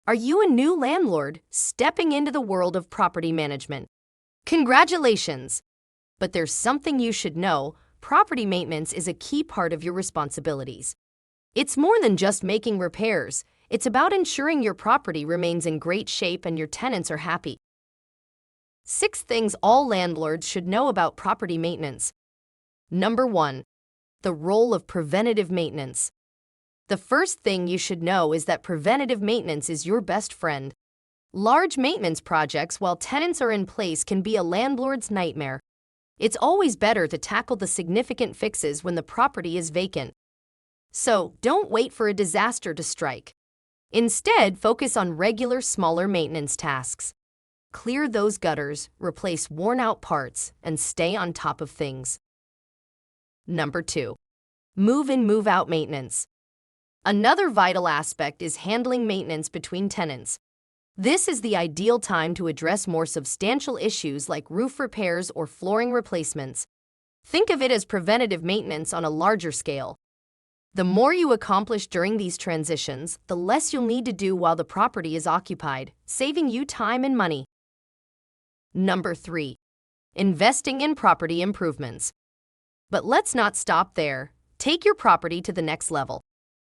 Are you a new landlord stepping into the world of property management? Congratulations! But there's something you should know. Property maintenance is a key part of your responsibilities. It's more than just making repairs. It's about ensuring your property remains in great shape and your tenants are happy. 6 things all landlords should know about property maintenance. Number 1. The role of preventative maintenance. The first thing you should know is that preventative maintenance is your best friend. Large maintenance projects while tenants are in place can be a landlord's nightmare. It's always better to tackle the significant fixes when the property is vacant. So, don't wait for a disaster to strike. Instead, focus on regular, smaller maintenance tasks. Clear those gutters, replace worn-out parts, and stay on top of things. Number 2. Move-in, move-out maintenance. Another vital aspect is handling maintenance between tenants. This is the ideal time to address more substantial issues like roof repairs or flooring replacements. Think of it as preventative maintenance on a larger scale. The more you accomplish during these transitions, the less you'll need to do while the property is occupied, saving you time and money. Number 3. Investing in property improvements. But let's not stop there. Take your property to the next level.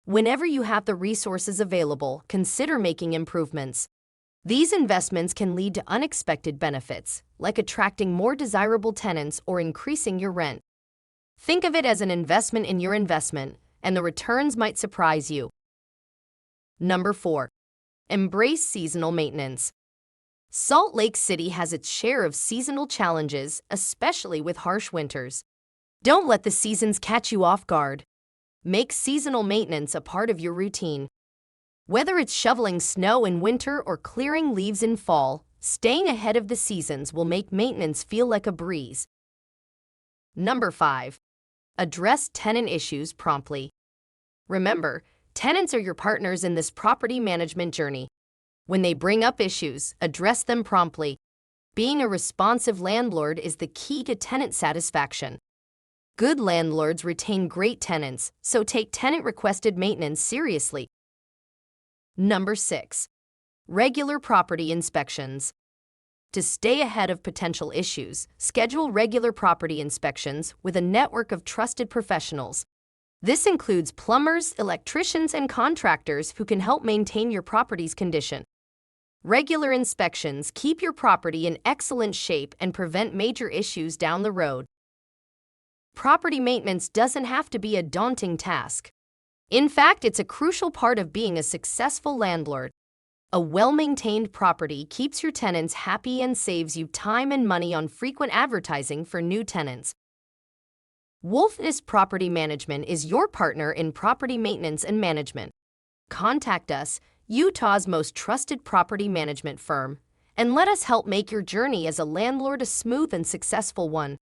Whenever you have the resources available, consider making improvements. These investments can lead to unexpected benefits, like attracting more desirable tenants or increasing your rent. Think of it as an investment in your investment, and the returns might surprise you. Number 4. Embrace seasonal maintenance. Salt Lake City has its share of seasonal challenges, especially with harsh winters. Don't let the seasons catch you off guard. Make seasonal maintenance a part of your routine. Whether it's shoveling snow in winter or clearing leaves in fall, staying ahead of the seasons will make maintenance feel like a breeze. Number 5. Address tenant issues promptly. Remember, tenants are your partners in this property management journey. When they bring up issues, address them promptly. Being a responsive landlord is the key to tenant satisfaction. Good landlords retain great tenants, so take tenant-requested maintenance seriously. Number 6. Regular property inspections. To stay ahead of potential issues, schedule regular property inspections with a network of trusted professionals. This includes plumbers, electricians, and contractors who can help maintain your property's condition. Regular inspections keep your property in excellent shape and prevent major issues down the road. Property maintenance doesn't have to be a daunting task. In fact, it's a crucial part of being a successful landlord. A well-maintained property keeps your tenants happy and saves you time and money on frequent advertising for new tenants. Wolfnest Property Management is your partner in property maintenance and management. Contact us, Utah's most trusted property management firm, and let us help make your journey as a landlord a smooth and successful one.